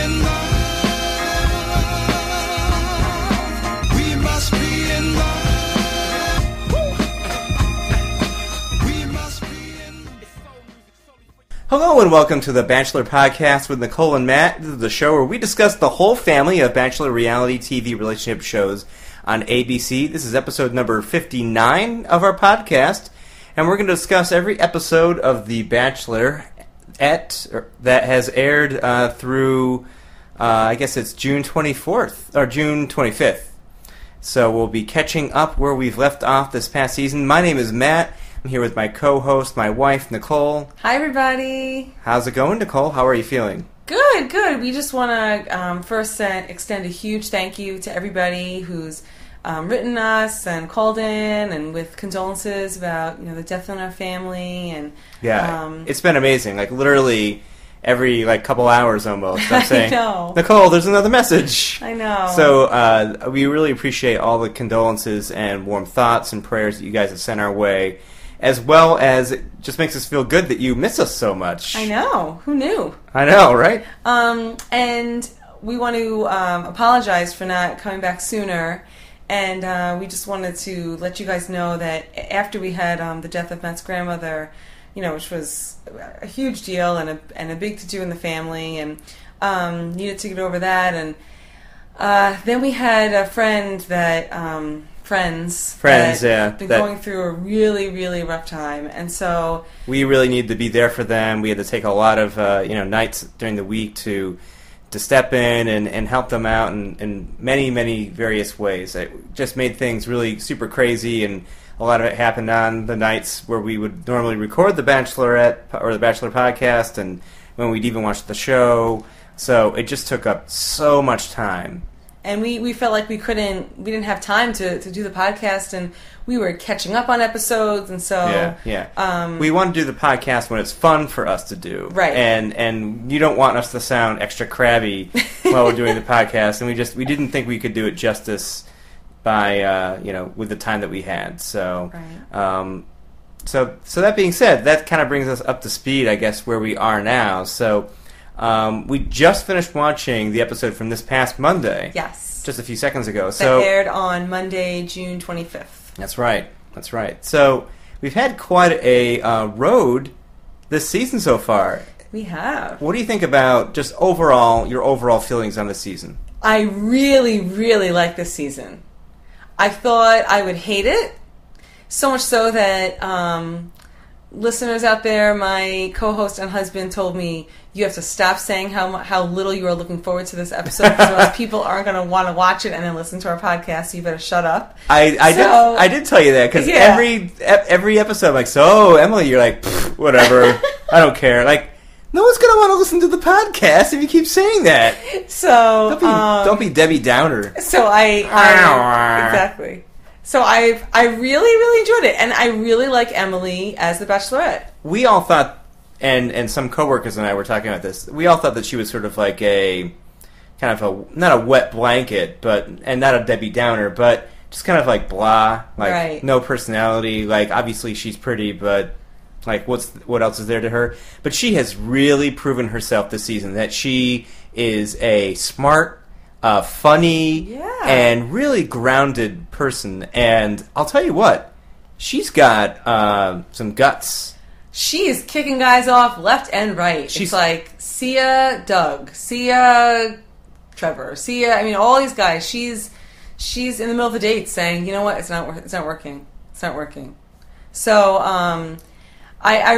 in love. We must be in love. We must be in love. Hello and welcome to the Bachelor podcast with Nicole and Matt. This is the show where we discuss the whole family of Bachelor reality TV relationship shows on ABC. This is episode number 59 of our podcast, and we're going to discuss every episode of The Bachelor that has aired through, I guess it's June 24th, or June 25th. So we'll be catching up where we've left off this past season. My name is Matt. I'm here with my co-host, my wife, Nicole. Hi, everybody. How's it going, Nicole? How are you feeling? Good, good. We just want to first extend a huge thank you to everybody who's written us and called in and with condolences about the death in our family. And it's been amazing. Like literally every couple hours almost. I'm saying, I know. Nicole, there's another message. I know. So we really appreciate all the condolences and warm thoughts and prayers that you guys have sent our way, as well as it just makes us feel good that you miss us so much. I know. Who knew? I know, right? And we want to apologize for not coming back sooner. And we just wanted to let you guys know that after we had the death of Matt's grandmother, which was a huge deal and a big to-do in the family, and needed to get over that. And then we had a friend that... Friends, been going through a really, really rough time, and so we really needed to be there for them. We had to take a lot of nights during the week to step in and help them out in many, many various ways. It just made things really super crazy, and a lot of it happened on the nights where we would normally record the Bachelorette or the Bachelor podcast, and when we'd even watch the show. So it just took up so much time. And we felt like we didn't have time to do the podcast, and we were catching up on episodes, and so we want to do the podcast when it's fun for us to do, right? And you don't want us to sound extra crabby while we're doing the podcast, and we didn't think we could do it justice by with the time that we had. So right. So that being said, that kind of brings us up to speed, I guess, where we are now. So. We just finished watching the episode from this past Monday. Yes. Just a few seconds ago. That aired on Monday, June 25th. That's right. So we've had quite a road this season so far. We have. What do you think about just your overall feelings on the season? I really, really like this season. I thought I would hate it. So much so that listeners out there, my co-host and husband told me, you have to stop saying how little you are looking forward to this episode, because most people aren't going to want to watch it and then listen to our podcast, so you better shut up. I did tell you that, because every episode I'm like, so Emily, you're like, whatever, I don't care. Like, no one's going to want to listen to the podcast if you keep saying that. So don't be Debbie Downer. So exactly. So I really, really enjoyed it, and I really like Emily as the Bachelorette. We all thought, and some coworkers and I were talking about this, we all thought that she was sort of like not a wet blanket, and not a Debbie Downer, but just kind of like blah, right. No personality. Like, obviously she's pretty, but like what else is there to her? But she has really proven herself this season that she is a smart, funny, and really grounded person. And I'll tell you what, she's got some guts. She is kicking guys off left and right. She's like, see ya, Doug. See ya, Trevor. See ya. I mean, all these guys. She's in the middle of the date saying, you know what, it's not working. It's not working. So, I'm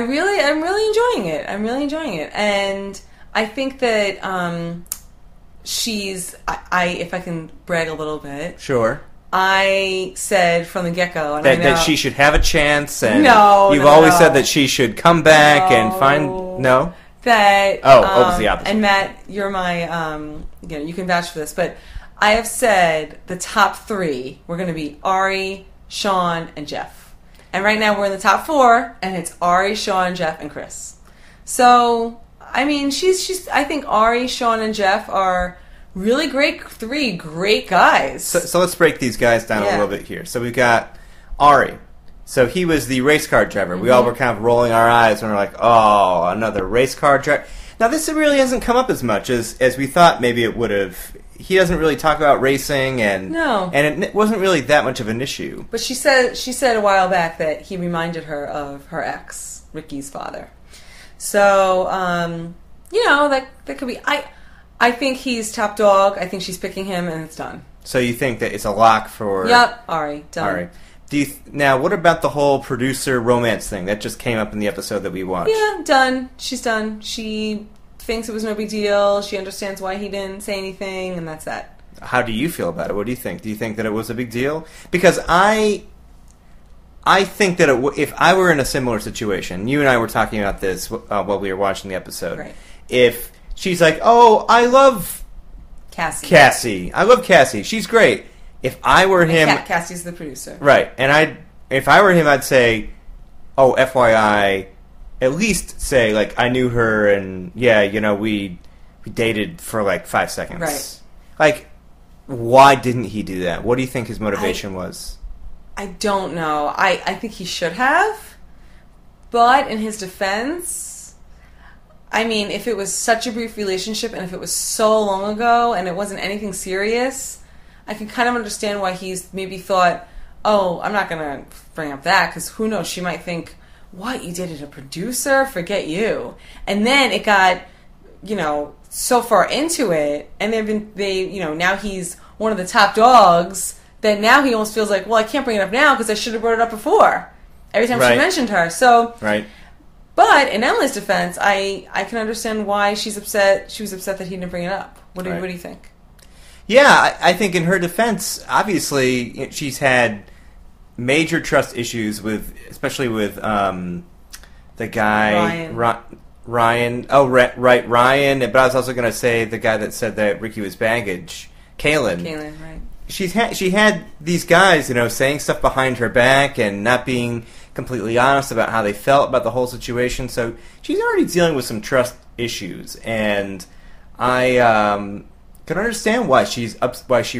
really enjoying it. I'm really enjoying it, and I think that if I can brag a little bit. Sure. I said from the get-go... That she should have a chance, and you've No. always said that she should come back and find... No? That... it was the opposite. And Matt, you're my... you can vouch for this, but I have said the top three were going to be Ari, Sean, and Jeff. And right now we're in the top four, and it's Ari, Sean, Jeff, and Chris. So, I mean, I think Ari, Sean, and Jeff are... really three great guys. So let's break these guys down a little bit here. So we've got Ari. So he was the race car driver. Mm-hmm. We all were kind of rolling our eyes and we're like, oh, another race car driver. Now, this really hasn't come up as much as we thought maybe it would have. He doesn't really talk about racing, and it wasn't really that much of an issue. But she said a while back that he reminded her of her ex, Ricky's father. So, that could be... I think he's top dog. I think she's picking him, and it's done. So you think that it's a lock for... Yep, Ari, done. Ari. Now, what about the whole producer romance thing? That just came up in the episode that we watched. Yeah, done. She's done. She thinks it was no big deal. She understands why he didn't say anything, and that's that. How do you feel about it? What do you think? Do you think that it was a big deal? Because I think that if I were in a similar situation, you and I were talking about this while we were watching the episode. Right. If she's like, "Oh, I love Cassie. I love Cassie. She's great." If I were him... Cassie's the producer. Right. And if I were him, I'd say, "Oh, FYI, at least say, like, I knew her and, yeah, we dated for, like, 5 seconds." Right. Like, why didn't he do that? What do you think his motivation was? I don't know. I think he should have. But in his defense, I mean, if it was such a brief relationship and if it was so long ago and it wasn't anything serious, I can kind of understand why he's maybe thought, oh, I'm not going to bring up that because who knows, she might think, what, you dated a producer? Forget you. And then it got, so far into it, and now he's one of the top dogs that now he almost feels like, well, I can't bring it up now because I should have brought it up before. Every time she mentioned her. So, right. But in Emily's defense, I can understand why she's upset. She was upset that he didn't bring it up. What do you think? Yeah, I think in her defense, obviously, she's had major trust issues especially with the guy Ryan. Oh, right, Ryan. But I was also going to say the guy that said that Ricky was baggage, Kaylin. Kaylin, right? She had these guys, saying stuff behind her back and not being completely honest about how they felt about the whole situation. So she's already dealing with some trust issues, and I can understand why she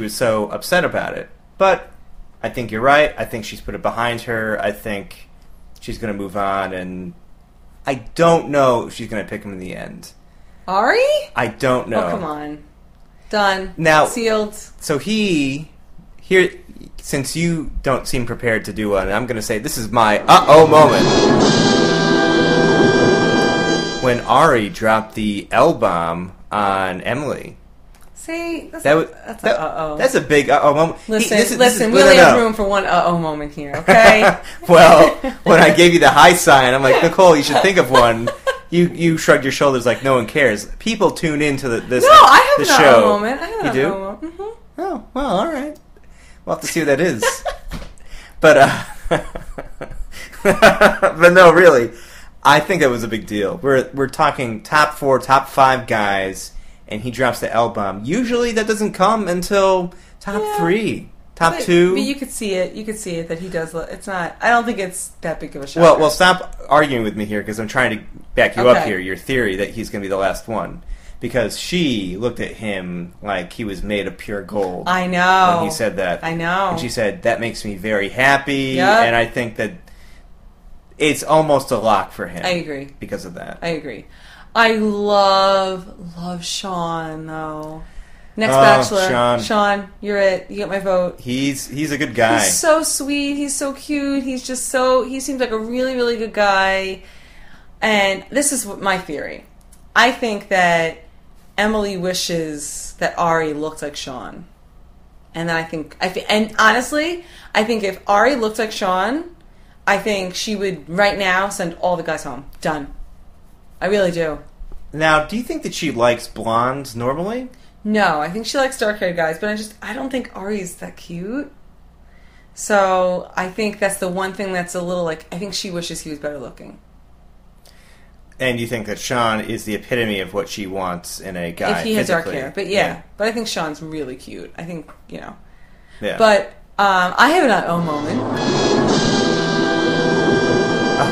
was so upset about it. But I think you're right. I think she's put it behind her. I think she's going to move on, and I don't know if she's going to pick him in the end. Ari? I don't know. Oh, come on. Done. Now, sealed. So since you don't seem prepared to do one, I'm going to say this is my uh-oh moment. When Ari dropped the L-bomb on Emily. See, that's a uh-oh. That's a big uh-oh moment. Listen, we only have room for one uh-oh moment here, okay? Well, when I gave you the high sign, I'm like, Nicole, you should think of one. You shrugged your shoulders like no one cares. People tune into the show. No, I have an uh-oh moment. I have an uh-oh moment. Mm-hmm. Oh, well, all right. We'll have to see what that is. But but no, really, I think that was a big deal. We're talking top 4, top 5 guys, and he drops the L-bomb. Usually that doesn't come until top 3, top 2. But you could see it. You could see it that he does. It's not. I don't think it's that big of a shock. Well, stop arguing with me here because I'm trying to back you up here. Your theory that he's going to be the last one. Because she looked at him like he was made of pure gold. I know. When he said that. I know. And she said, that makes me very happy. Yep. And I think that it's almost a lock for him. I agree. Because of that. I agree. I love Sean, though. Next Bachelor. Sean, you're it. You get my vote. He's a good guy. He's so sweet. He's so cute. He seems like a really, really good guy. And this is my theory. I think that Emily wishes that Ari looked like Sean. And then and honestly, I think if Ari looked like Sean, I think she would right now send all the guys home. Done. I really do. Now, do you think that she likes blondes normally? No, I think she likes dark-haired guys, but I don't think Ari's that cute. So I think that's the one thing that's a little I think she wishes he was better looking. And you think that Sean is the epitome of what she wants in a guy? If he had dark hair. But but I think Sean's really cute. I think, Yeah. But I have an uh-oh moment.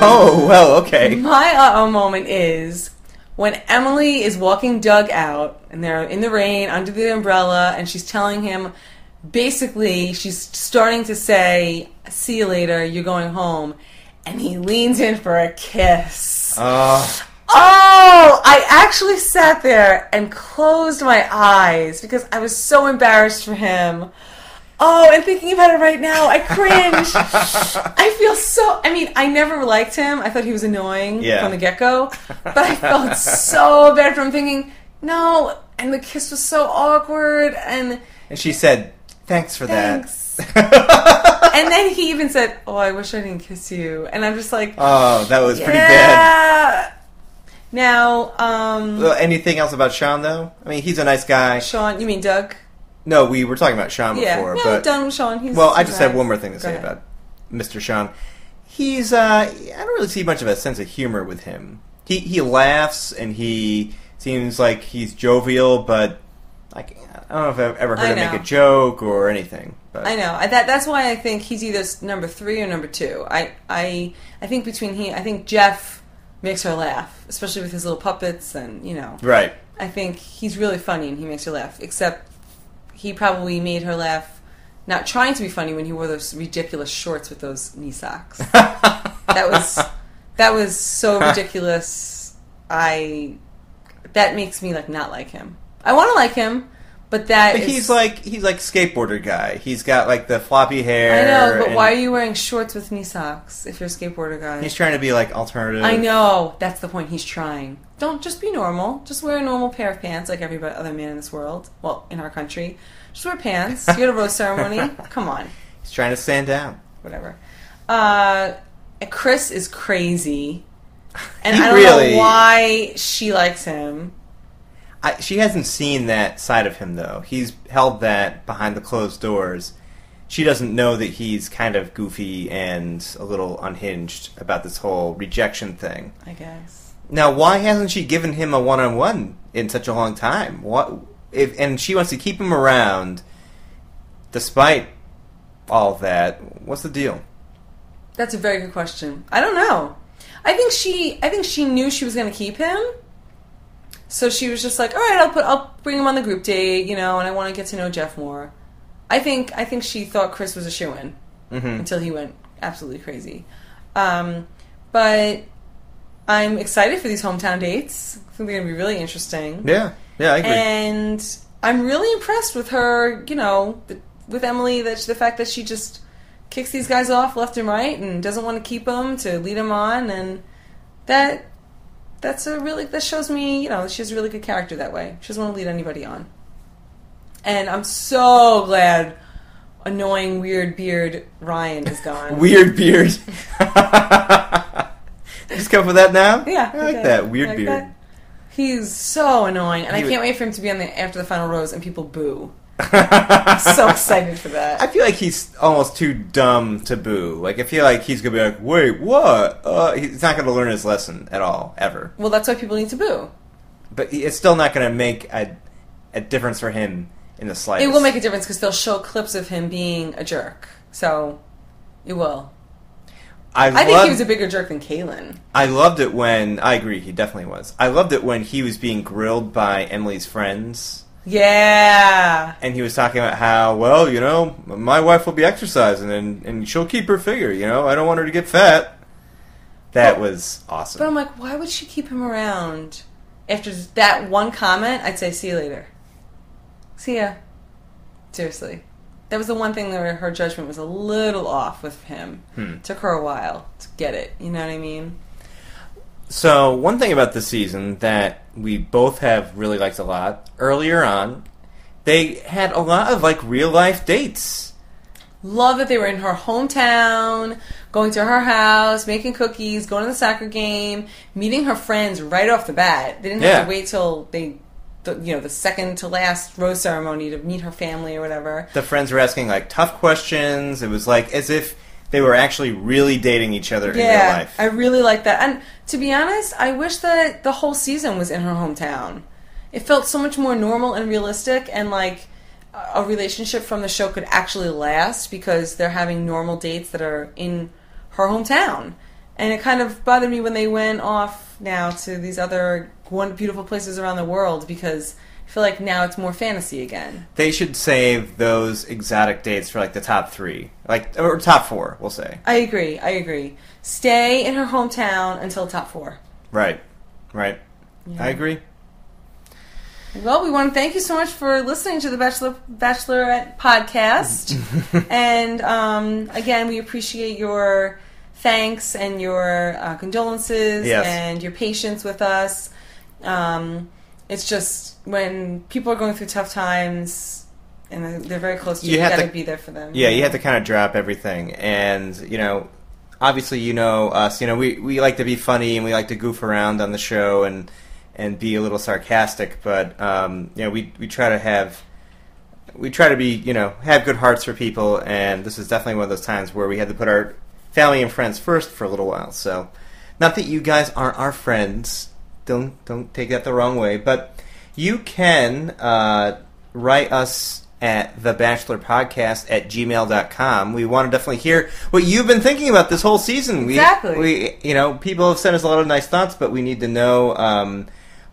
Oh, well, okay. My uh-oh moment is when Emily is walking Doug out, and they're in the rain, under the umbrella, and she's telling him, basically, she's starting to say, see you later, you're going home. And he leans in for a kiss. Oh, Oh, I actually sat there and closed my eyes because I was so embarrassed for him. Oh, and thinking about it right now, I cringe. I feel so... I mean, I never liked him. I thought he was annoying from the get-go. But I felt so bad for him thinking, no, and the kiss was so awkward. And she said, thanks for that. And then he even said, oh, I wish I didn't kiss you. And I'm just like... Oh, that was pretty bad. Now, anything else about Sean, though? I mean, he's a nice guy. Sean, you mean Doug? No, we were talking about Sean before. Yeah, done with Sean. I just have one more thing to say about Mr. Sean. He's, I don't really see much of a sense of humor with him. He laughs, and he seems like he's jovial, but like, I don't know if I've ever heard him make a joke or anything. But. I know. That's why I think he's either number 3 or number 2. I think I think Jeff makes her laugh, especially with his little puppets and, you know. Right. I think he's really funny and he makes her laugh, except he probably made her laugh not trying to be funny when he wore those ridiculous shorts with those knee socks. That was so ridiculous. That makes me not like him. I want to like him, but he's like skateboarder guy. He's got like the floppy hair. I know, but why are you wearing shorts with knee socks if you're a skateboarder guy? He's trying to be like alternative. I know, that's the point. He's trying. Don't just be normal. Just wear a normal pair of pants like every other man in this world. Well, in our country, just wear pants. You had a rose ceremony. Come on. He's trying to stand out. Whatever. Chris is crazy, and I don't know why she likes him. She hasn't seen that side of him, though. He's held that behind the closed doors. She doesn't know that he's kind of goofy and a little unhinged about this whole rejection thing. I guess. Now, why hasn't she given him a one-on-one in such a long time? And she wants to keep him around despite all of that. What's the deal? That's a very good question. I don't know. I think she knew she was going to keep him. So she was just like, all right, I'll bring him on the group date, you know, and I want to get to know Jeff more. I think she thought Chris was a shoo-in until he went absolutely crazy. But I'm excited for these hometown dates. I think they're going to be really interesting. Yeah, I agree. And I'm really impressed with her, you know, with Emily, the fact that she just kicks these guys off left and right and doesn't want to keep them to lead them on, and that shows me, you know, she has a really good character that way. She doesn't want to lead anybody on. And I'm so glad annoying weird beard Ryan is gone. Weird beard. Just come up with that now? Yeah. I like that. Weird beard. That. He's so annoying, and I can't wait for him to be on after the final rose and people boo. I'm so excited for that. I feel like he's almost too dumb to boo. Like, I feel like he's going to be like, wait, what? He's not going to learn his lesson at all, ever. Well, that's why people need to boo. But it's still not going to make a difference for him in the slightest. It will make a difference because they'll show clips of him being a jerk. So, it will. I think he was a bigger jerk than Kaylin. I loved it when... I agree, he definitely was. I loved it when he was being grilled by Emily's friends. Yeah. And he was talking about how, well, you know, my wife will be exercising and she'll keep her figure, you know. I don't want her to get fat. That was awesome. But I'm like, why would she keep him around? After that one comment, I'd say, see you later. See ya. Seriously. That was the one thing where her judgment was a little off with him. Took her a while to get it. You know what I mean? So, one thing about this season that we both have really liked a lot, earlier on, they had a lot of, like, real-life dates. Love that they were in her hometown, going to her house, making cookies, going to the soccer game, meeting her friends right off the bat. They didn't have to wait till the second to last rose ceremony to meet her family or whatever. The friends were asking, like, tough questions. It was like as if they were actually really dating each other in real life. I really like that. And to be honest, I wish that the whole season was in her hometown. It felt so much more normal and realistic, and like a relationship from the show could actually last because they're having normal dates that are in her hometown. And it kind of bothered me when they went off now to these other beautiful places around the world because I feel like now it's more fantasy again. They should save those exotic dates for like the top 3. Or top 4, we'll say. I agree. Stay in her hometown until top 4. Right. Right. Yeah. I agree. Well, we want to thank you so much for listening to the Bachelorette podcast. And again, we appreciate your thanks and your condolences and your patience with us. It's just when people are going through tough times and they're very close to you, you got to be there for them. Yeah, you have to kind of drop everything. And, obviously you know us. We like to be funny and we like to goof around on the show and be a little sarcastic. But, we try to be, have good hearts for people. And this is definitely one of those times where we had to put our family and friends first for a little while. So, not that you guys aren't our friends. Don't take that the wrong way, but you can write us at thebachelorpodcast@gmail.com. We want to definitely hear what you've been thinking about this whole season. Exactly. We people have sent us a lot of nice thoughts, but we need to know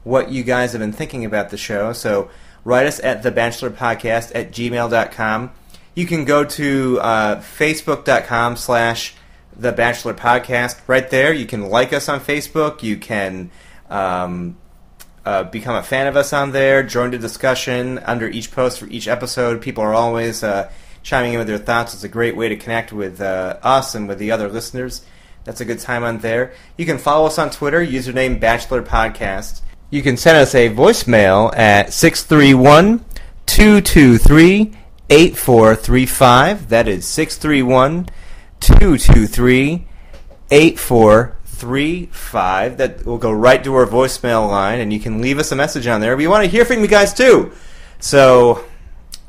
what you guys have been thinking about the show. So write us at thebachelorpodcast@gmail.com. You can go to facebook.com/thebachelorpodcast. Right there, you can like us on Facebook. You can become a fan of us on there, join the discussion under each post for each episode. People are always chiming in with their thoughts. It's a great way to connect with us and with the other listeners. That's a good time on there. You can follow us on Twitter, username Bachelor Podcast. You can send us a voicemail at 631-223-8435. That is 631-223-8435. That will go right to our voicemail line, and you can leave us a message on there. We want to hear from you guys, too. So,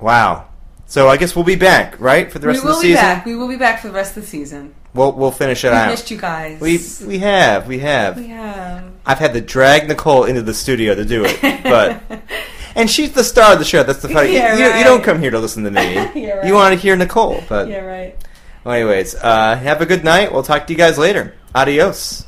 wow. So I guess we'll be back, right, for the rest of the season? We will be back for the rest of the season. We'll finish it out. We missed you guys. We have. I've had to drag Nicole into the studio to do it, but and she's the star of the show. That's the funny. Yeah, you don't come here to listen to me. Yeah, right. You want to hear Nicole, but yeah, right. Well, anyways, have a good night. We'll talk to you guys later. Adios.